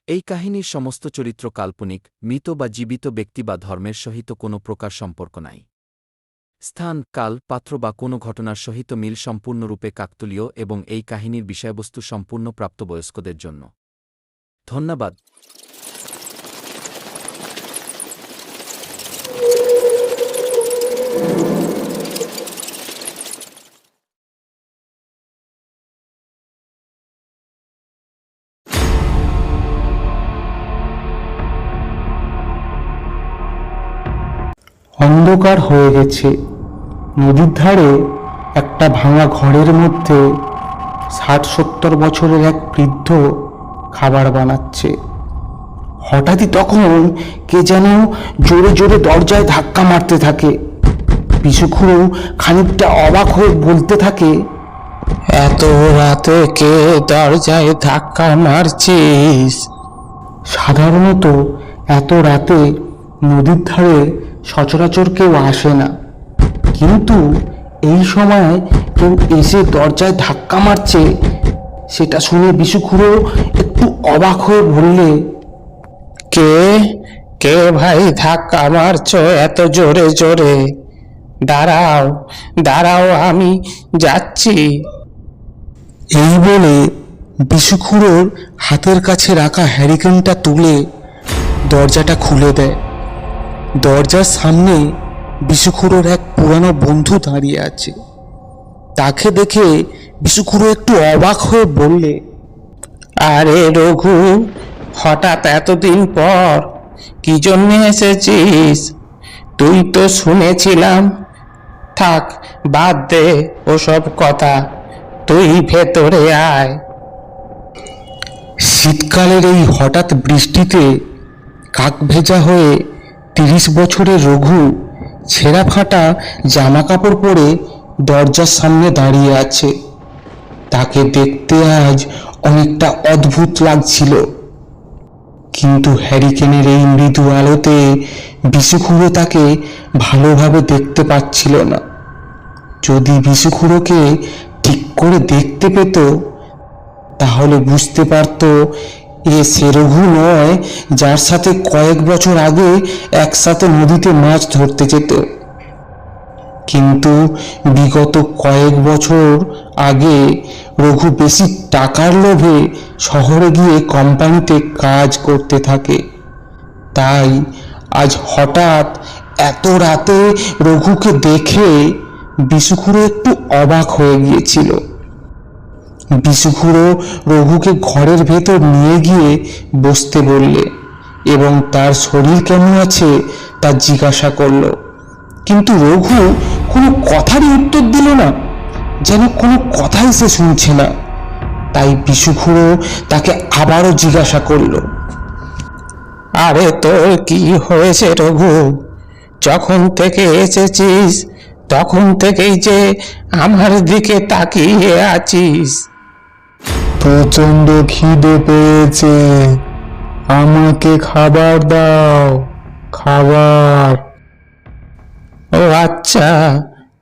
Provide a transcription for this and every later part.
এই কাহিনীর সমস্ত চরিত্র কাল্পনিক, মৃত বা জীবিত ব্যক্তি বা ধর্মের সহিত কোনো প্রকার সম্পর্ক নাই। স্থান, কাল, পাত্র বা কোনো ঘটনার সহিত মিল সম্পূর্ণরূপে কাকতালীয় এবং এই কাহিনীর বিষয়বস্তু সম্পূর্ণ প্রাপ্তবয়স্কদের জন্য। ধন্যবাদ। অন্ধকার হয়ে গেছে। নদীর ধারে একটা ভাঙা ঘরের মধ্যে ৬০-৭০ বছরের এক বৃদ্ধ খাবার বানাচ্ছে। হঠাৎই তখন কে যেন জোরে জোরে দরজায় ধাক্কা মারতে থাকে। বিশুখুড়ো খানিকটা অবাক হয়ে বলতে থাকে, এত রাতে কে দরজায় ধাক্কা মারছিস? সাধারণত এত রাতে নদীর ধারে সচরাচর কেউ আসে না, কিন্তু এই সময় কেউ এসে দরজায় ধাক্কা মারছে সেটা শুনে বিশুখুড়ো একটু অবাক হয়ে বললে, কে কে ভাই ধাক্কা মারছো এত জোরে জোরে? দাঁড়াও দাঁড়াও, আমি যাচ্ছি। এই বলে বিশুখুড়োর হাতের কাছে রাখা হ্যারিকেনটা তুলে দরজাটা খুলে দেয়। দরজার সামনে বিশুখুড়োর এক পুরানো বন্ধু দাঁড়িয়ে আছে। তাকে দেখে বিশুখুড়ো একটু অবাক হয়ে বললে, আরে রঘু, হঠাৎ এতদিন পর কি জন্য এসেছিস? তুই তো শুনেছিলাম। থাক, বাদ দে ওসব কথা, তুই ভেতরে আয়। শীতকালের এই হঠাৎ বৃষ্টিতে কাক ভেজা হয়ে ৩০ বছরের রঘু ছেঁড়া ফাটা জামা কাপড় পরে দরজার সামনে দাঁড়িয়ে আছে। তাকে দেখতে আজ অনেকটা অদ্ভুত লাগছিল, কিন্তু হ্যারিকেনের এই মৃদু আলোতে বিশুখুড়ো তাকে ভালোভাবে দেখতে পাচ্ছিল না। যদি বিশুখুড়োকে ঠিক করে দেখতে পেত তাহলে বুঝতে পারত এ সে রঘু নয় যার সাথে কয়েক বছর আগে একসাথে নদীতে মাছ ধরতে যেত। কিন্তু বিগত কয়েক বছর আগে রঘু বেশি টাকার লোভে শহরে গিয়ে কোম্পানিতে কাজ করতে থাকে। তাই আজ হঠাৎ এত রাতে রঘুকে দেখে বিশুখুড়ো একটু অবাক হয়ে গিয়েছিল। বিশুখুড়ো রঘুকে ঘরের ভেতর নিয়ে গিয়ে বসতে বললে এবং তার শরীর কেমন আছে তা জিজ্ঞাসা করলো, কিন্তু রঘু কোনো কথারই উত্তর দিল না, যেন কোনো কথাই সে শুনছে না। তাই বিশুখুড়ো তাকে আবারও জিজ্ঞাসা করলো, আরে তোর কি হয়েছে রঘু? যখন থেকে এসেছিস তখন থেকেই যে আমার দিকে তাকিয়ে আছিস। প্রচন্ড খিদে পেয়েছে, আমাকে খাবার দাও, খাবার। ও আচ্ছা,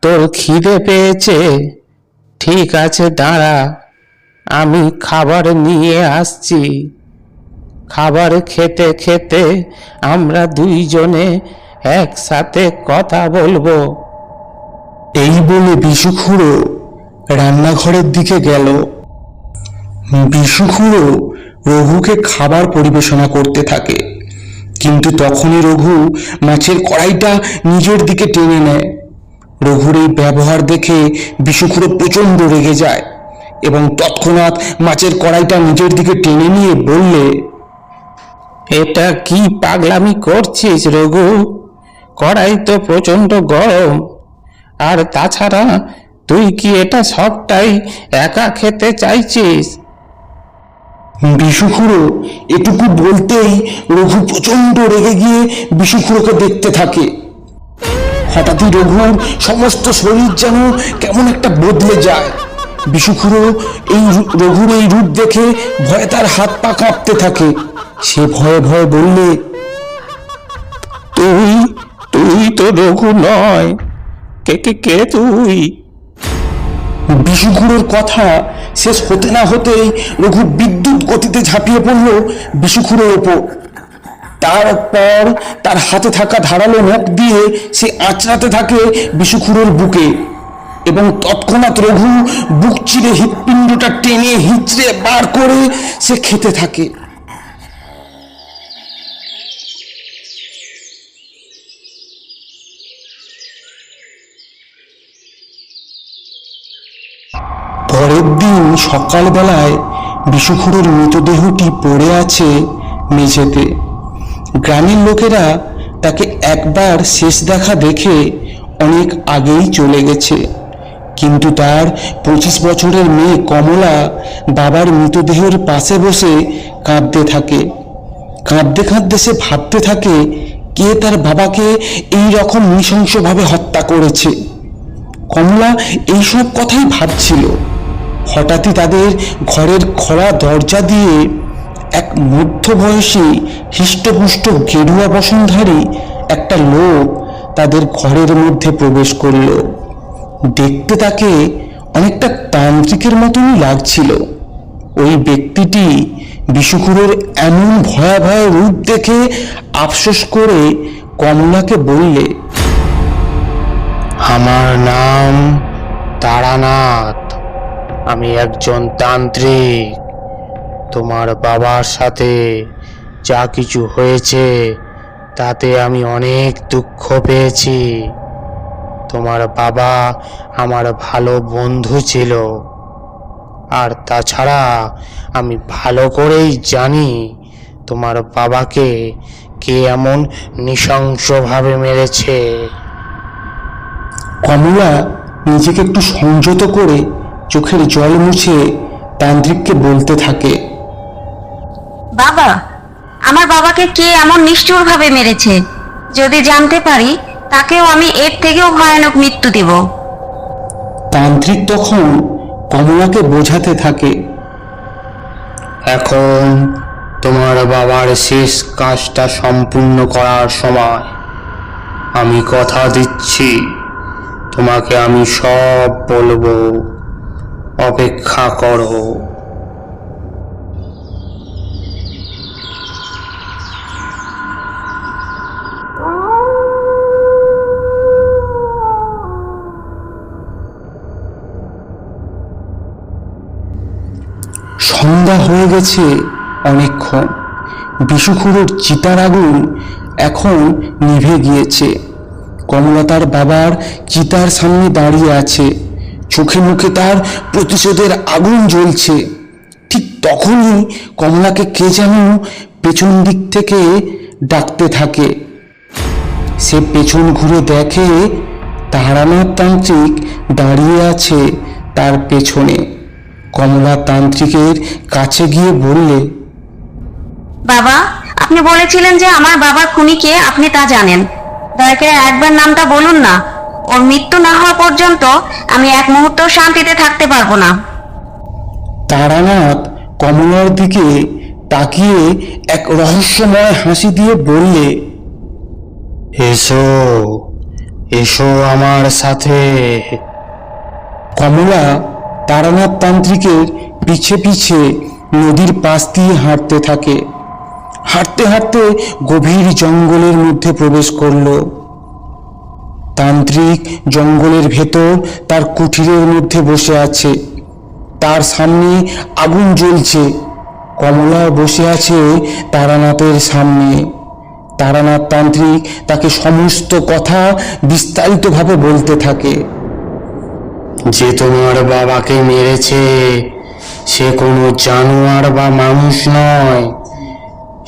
তোর খিদে পেয়েছে, ঠিক আছে দাঁড়া, আমি খাবার নিয়ে আসছি। খাবার খেতে খেতে আমরা দুইজনে একসাথে কথা বলবো। এই বলে বিশুখুড়ো রান্নাঘরের দিকে গেল। বিশুখুড়ো রঘুকে খাবার পরিবেশনা করতে থাকে, কিন্তু তখনই রঘু মাছের কড়াইটা নিজের দিকে টেনে নেয়। রঘুর এই ব্যবহার দেখে বিশুখুড়ো প্রচন্ড রেগে যায় এবং তৎক্ষণাৎ মাছের কড়াইটা নিজের দিকে টেনে নিয়ে বললে, এটা কি পাগলামি করছিস রঘু? কড়াই তো প্রচন্ড গরম, আর তাছাড়া তুই কি এটা সবটাই একা খেতে চাইছিস? বিশুখুড়ো এটুকু বলতেই রঘু প্রচন্ড রেগে গিয়ে বিশুখুড়োকে দেখতে থাকে। হঠাৎই রঘুর সমস্ত শরীর যেন কেমন একটা বদলে যায়। বিশুখুড়ো এই রঘুর এই রূপ দেখে ভয়ে তার হাত পা কাঁপতে থাকে। সে ভয়ে ভয়ে বললে, তুই তুই তো রঘু নয়, কে কে কে তুই? বিশুখুড়োর কথা শেষ হতে না হতেই রঘু বিদ্যুৎ গতিতে ঝাঁপিয়ে পড়ল বিশুখুড়োর ওপর। তারপর তার হাতে থাকা ধারালো নখ দিয়ে সে আঁচড়াতে থাকে বিশুখুড়োর বুকে, এবং তৎক্ষণাৎ রঘু বুক চিরে হৃৎপিণ্ডটা টেনে হিঁচড়ে বার করে সে খেতে থাকে। পরের দিন সকালবেলায় বিশুখুড়োর মৃতদেহটি পড়ে আছে মেঝেতে। গ্রামের লোকেরা তাকে একবার শেষ দেখা দেখে অনেক আগেই চলে গেছে, কিন্তু তার 25 বছরের মেয়ে কমলা বাবার মৃতদেহের পাশে বসে কাঁদতে থাকে। কাঁদতে কাঁদতে সে ভাবতে থাকে কে তার বাবাকে এই রকম নৃশংসভাবে হত্যা করেছে। কমলা এইসব কথাই ভাবছিল। হঠাৎই তাদের ঘরের খোলা দরজা দিয়ে এক মধ্যবয়সী হৃষ্টপুষ্ট গেরুয়া বসনধারী একটা লোক তাদের ঘরের মধ্যে প্রবেশ করল। দেখতে তাকে অনেকটা তান্ত্রিকের মতনই লাগছিল। ওই ব্যক্তিটি বিশুখুড়োর এমন ভয়াবহ রূপ দেখে আফসোস করে কমলাকে বললে, আমার নাম তারানাথ, আমি একজন তান্ত্রিক। তোমার বাবার সাথে যা কিছু হয়েছে তাতে আমি অনেক দুঃখ পেয়েছি। তোমার বাবা আমার ভালো বন্ধু ছিল, আর তাছাড়া আমি ভালো করেই জানি তোমার বাবাকে কে এমন নৃশংসভাবে মেরেছে। কমলা নিজেকে একটু সংযত করে চোখের জল মুছে তান্ত্রিককে বলতে থাকে, বাবা, আমার বাবাকে কে এমন নিষ্ঠুরভাবে মেরেছে, যদি জানতে পারি তাকেও আমি এর থেকেও ভয়ানক মৃত্যু দেব। তান্ত্রিক তখন কমলাকে বোঝাতে থাকে, এখন তোমার বাবার শেষ কাজটা সম্পূর্ণ করার সময়। আমি কথা দিচ্ছি তোমাকে আমি সব বলবো, অপেক্ষা করো। সন্ধ্যা হয়ে গেছে অনেকক্ষণ। বিশুখুড়োর চিতার আগুন এখন নিভে গিয়েছে। কমলা তার বাবার চিতার সামনে দাঁড়িয়ে আছে, চোখে মুখে তার প্রতিশোধের আগুন জ্বলছে। ঠিক তখনই কমলাকে কে যেন পেছন দিক থেকে ডাকতে থাকে। সে পেছন ঘুরে দেখে তারানাথ তান্ত্রিক দাঁড়িয়ে আছে তার পেছনে। কমলা তান্ত্রিকের কাছে গিয়ে বললে, বাবা, আপনি বলেছিলেন যে আমার বাবার খুনি কে, আপনি তা জানেন। দয়া করে একবার নামটা বলুন না। ওর মৃত্যু না হওয়া পর্যন্ত আমি এক মুহূর্ত শান্তিতে থাকতে পারবো না। তারানাথ কমলার দিকে তাকিয়ে এক রহস্যময় হাসি দিয়ে বললে, এসো এসো আমার সাথে। কমলা তারানাথ তান্ত্রিকের পিছে পিছে নদীর পাশ দিয়ে হাঁটতে থাকে। হাঁটতে হাঁটতে গভীর জঙ্গলের মধ্যে প্রবেশ করল। তান্ত্রিক জঙ্গলের ভেতর তার কুঠিরের মধ্যে বসে আছে। তার সামনে আগুন জ্বলছে। কমলা বসে আছে তারানাথের সামনে। তারানাথ তান্ত্রিক তাকে সমস্ত কথা বিস্তারিতভাবে বলতে থাকে। যে তোমার বাবাকে মেরেছে সে কোনো জানোয়ার বা মানুষ নয়,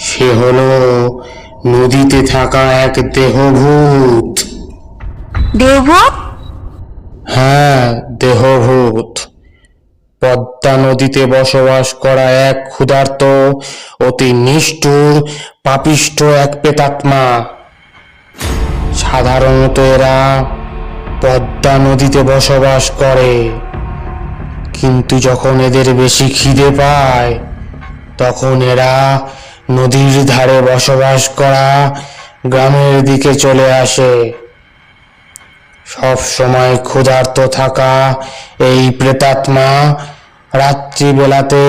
সে হলো নদীতে থাকা এক দেহভূত। দেবভূত? হ্যাঁ, দেহভূত। পদ্মা নদীতে বসবাস করা এক ক্ষুধার্ত, অতি নিষ্ঠুর, পাপিষ্ঠ এক প্রেতাত্মা। সাধারণত এরা পদ্মা নদীতে বসবাস করে, কিন্তু যখন এদের বেশি খিদে পায় তখন এরা নদীর ধারে বসবাস করা গ্রামের দিকে চলে আসে। সব সময় ক্ষুধার্ত থাকা এই প্রেতাত্মা রাত্রিবেলাতে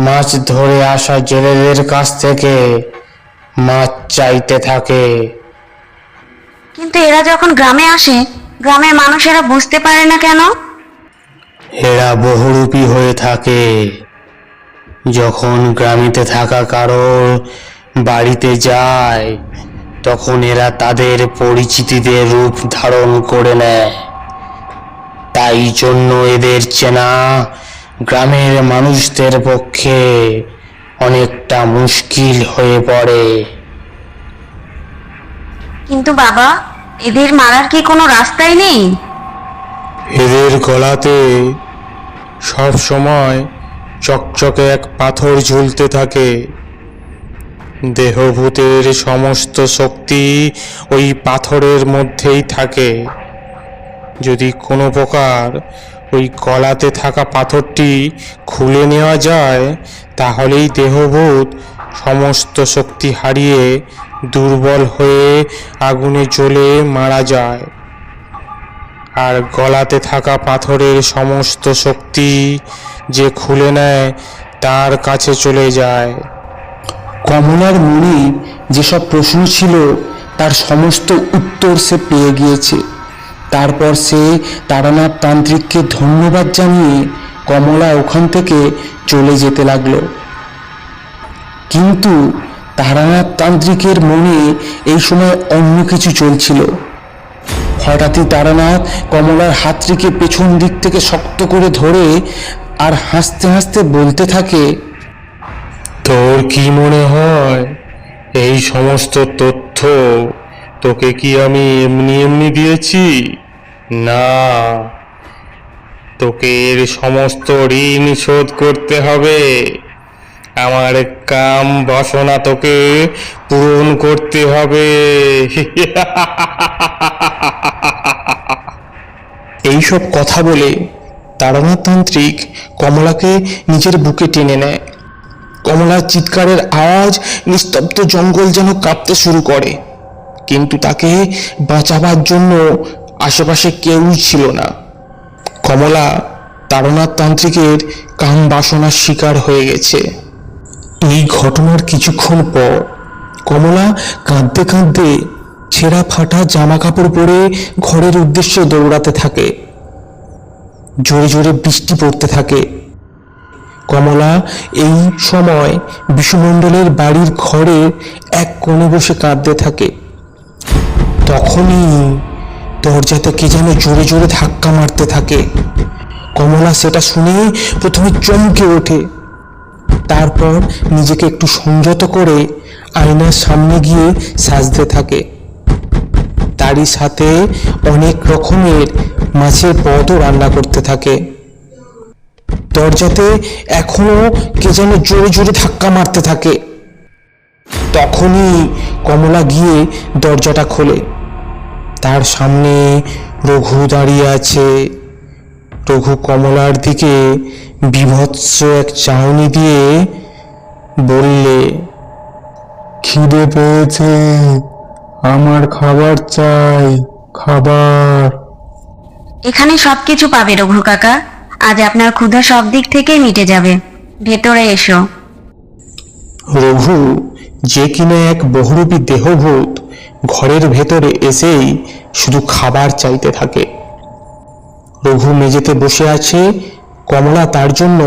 মাছ ধরে আসা জেলেদের কাছ থেকে মাছ চাইতে থাকে। কিন্তু এরা যখন গ্রামে আসে, গ্রামের মানুষেরা বুঝতে পারে না কেন? এরা বহুরূপী হয়ে থাকে। যখন গ্রামেতে থাকা কারোর বাড়িতে যায়, তখন এরা তাদের পরিচিতিদের রূপ ধারণ করে নেয়। তাই জন্য এদের চেনা গ্রামের মানুষদের পক্ষে অনেকটা মুশকিল হয়ে পড়ে। কিন্তু বাবা, এদের মারার কি কোনো রাস্তাই নেই? এদের গলাতে সব সময় চকচকে এক পাথর ঝুলতে থাকে। দেহভূতের সমস্ত শক্তি ওই পাথরের মধ্যেই থাকে। যদি কোনো প্রকার ওই গলাতে থাকা পাথরটি খুলে নেওয়া যায়, তাহলেই দেহভূত সমস্ত শক্তি হারিয়ে দুর্বল হয়ে আগুনে জ্বলে মারা যায়। আর গলাতে থাকা পাথরের সমস্ত শক্তি যে খুলে নেয়, তার কাছে চলে যায়। কমলার মনে যেসব প্রশ্ন ছিল তার সমস্ত উত্তর সে পেয়ে গিয়েছে। তারপর সে তারানাথ তান্ত্রিককে ধন্যবাদ জানিয়ে কমলা ওখান থেকে চলে যেতে লাগলো। কিন্তু তারানাথ তান্ত্রিকের মনে এই সময় অন্য কিছু চলছিল। হঠাৎই তারানাথ কমলার হাতটিকে পেছন দিক থেকে শক্ত করে ধরে আর হাসতে হাসতে বলতে থাকে, তোর কি মনে হয় এই সমস্ত তথ্য তোকে কি আমি এমনি এমনি দিয়েছি? না, তোকে এর সমস্ত ঋণ শোধ করতে হবে। আমার কাম বাসনা তোকে পূরণ করতে হবে। এইসব কথা বলে তারানাথ তান্ত্রিক কমলাকে নিজের বুকে টেনে নেয়। কমলার চিৎকারের আওয়াজ নিস্তব্ধ জঙ্গল যেন কাঁপতে শুরু করে, কিন্তু তাকে বাঁচাবার জন্য আশেপাশে কেউই ছিল না। কমলা তারানাথ তান্ত্রিকের কাম বাসনার শিকার হয়ে গেছে। এই ঘটনার কিছুক্ষণ পর কমলা কাঁদতে কাঁদতে ছেঁড়া ফাটা জামা কাপড় পরে ঘরের উদ্দেশ্যে দৌড়াতে থাকে। জোরে জোরে বৃষ্টি পড়তে থাকে। কমলা এই সময় বিশুমণ্ডলের বাড়ির ঘরে এক কোণে বসে কাঁদতে থাকে। তখনই দরজাতে কে যেন জোরে জোরে ধাক্কা মারতে থাকে। কমলা সেটা শুনে প্রথমে চমকে ওঠে, তারপর নিজেকে একটু সংযত করে আয়নার সামনে গিয়ে সাজতে থাকে। তারই সাথে অনেক রকমের মাছের পদও রান্না করতে থাকে। দরজাতে এখনো কে যেন জোরে জোরে ধাক্কা মারতে থাকে। তখনই কমলা গিয়ে দরজাটা খোলে। তার সামনে রঘু দাঁড়িয়ে আছে। রঘু কমলার দিকে বীভৎস এক চাহনি দিয়ে বললে, খিদে পেয়েছে, আমার খাবার চাই, খাবার। এখানে সবকিছু পাবে রঘু কাকা। আজ আপনার ক্ষুধা সব দিক থেকেই মিটে যাবে। ভেতরে এসো। রঘু, যে কিনা এক বহুরূপী দেহভূত, ঘরের ভেতরে এসেই শুধু খাবার চাইতে থাকে। রঘু মেঝেতে বসে আছে। কমলা তার জন্য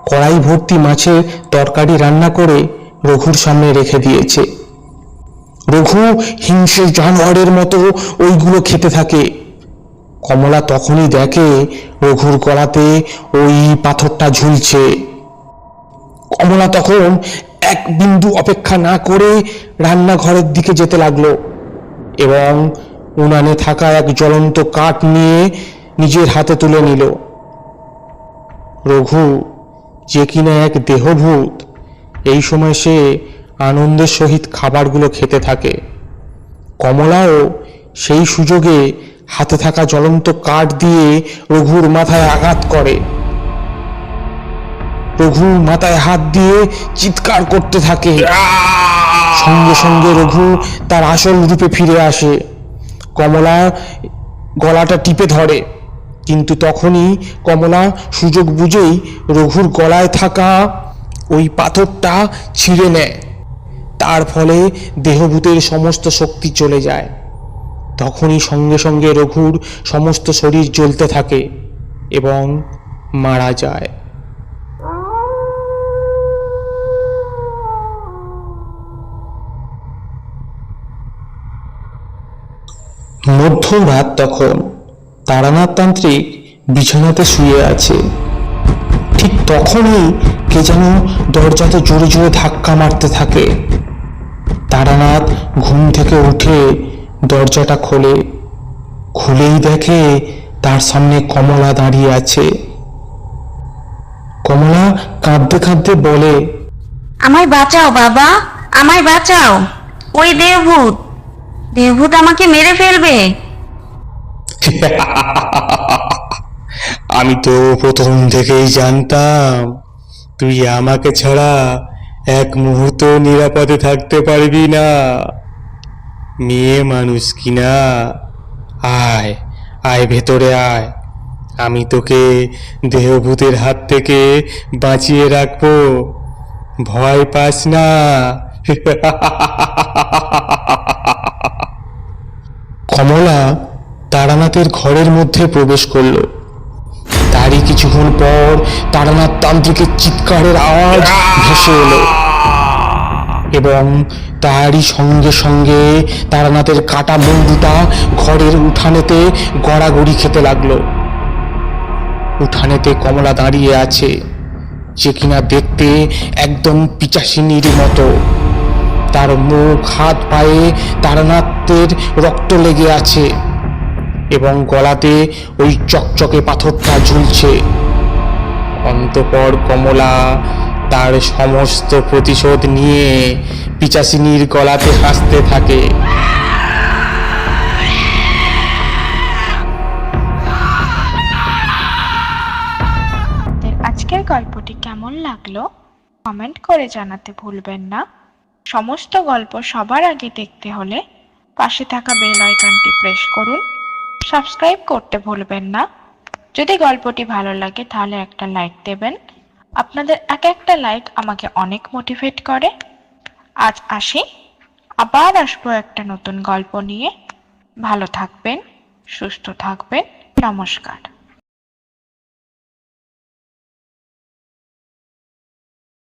কড়াই ভর্তি মাছের তরকারি রান্না করে রঘুর সামনে রেখে দিয়েছে। রঘু হিংস্র জানোয়ারের মতো ওইগুলো খেতে থাকে। কমলা তখনই দেখে রঘুর গলাতে ওই পাথরটা ঝুলছে। কমলা তখন এক বিন্দু অপেক্ষা না করে রান্নাঘরের দিকে যেতে লাগলো এবং উনানে থাকা এক জ্বলন্ত কাঠ নিয়ে নিজের হাতে তুলে নিল। রঘু, যে কিনা এক দেহভূত, এই সময় সে আনন্দের সহিত খাবারগুলো খেতে থাকে। কমলাও সেই সুযোগে হাতে থাকা জ্বলন্ত কাঠ দিয়ে রঘুর মাথায় আঘাত করে। রঘু মাথায় হাত দিয়ে চিৎকার করতে থাকে। সঙ্গে সঙ্গে রঘু তার আসল রূপে ফিরে আসে। কমলা গলাটা টিপে ধরে, কিন্তু তখনই কমলা সুযোগ বুঝেই রঘুর গলায় থাকা ওই পাথরটা ছিঁড়ে নেয়। তার ফলে দেহভূতের সমস্ত শক্তি চলে যায়। তখনই সঙ্গে সঙ্গে রঘুর সমস্ত শরীর জ্বলতে থাকে এবং মারা যায়। মধ্যরাত তখন। তারানাথ তান্ত্রিক বিছানাতে শুয়ে আছে। ঠিক তখনই কে যেন দরজাতে জোরে জোরে ধাক্কা মারতে থাকে। তারানাথ ঘুম থেকে উঠে দরজাটা খোলে। খুলেই দেখে তার সামনে কমলা দাঁড়িয়ে আছে। কমলা কাঁদতে কাঁদতে বলে, আমায় বাঁচাও বাবা, আমায় বাঁচাও। ওই দেবভূত, দেবভূত আমাকে মেরে ফেলবে। আমি তো প্রথম থেকেই জানতাম তুই আমাকে ছাড়া এক মুহূর্ত নিরাপদে থাকতে পারবি না। মেয়ে মানুষ কিনা, আয় আয় ভেতরে আয়, আমি তোকে দেহভূতের হাত থেকে বাঁচিয়ে রাখবো, ভয় পাস না। কমলা তারানাথের ঘরের মধ্যে প্রবেশ করল। তারই কিছুক্ষণ পর তারানাথ তান্ত্রিকের চিৎকারের আওয়াজ ভেসে এলো এবং তারই সঙ্গে সঙ্গে তারানাথের কাটা মুন্ডুটা ঘরের উঠানেতে গড়াগড়ি খেতে লাগলো। উঠানেতে কমলা দাঁড়িয়ে আছে, যে কিনা দেখতে একদম পিচাসিনীর মতো। তার মুখ হাত পায়ে তারানাথের রক্ত লেগে আছে এবং গলাতে ওই চকচকে পাথরটা ঝুলছে। অন্তঃপর কমলা তার সমস্ত প্রতিশোধ নিয়ে পিচাসিনীর গলাতে হাসতে থাকে। আজকের গল্পটি কেমন লাগলো কমেন্ট করে জানাতে ভুলবেন না। সমস্ত গল্প সবার আগে দেখতে হলে পাশে থাকা বেল আইকনটি প্রেস করুন। সাবস্ক্রাইব করতে ভুলবেন না। যদি গল্পটি ভালো লাগে তাহলে একটা লাইক দেবেন। আপনাদের একটা লাইক আমাকে অনেক মোটিভেট করে। আজ আসি, আবার আসবো একটা নতুন গল্প নিয়ে। ভালো থাকবেন, সুস্থ থাকবেন। নমস্কার।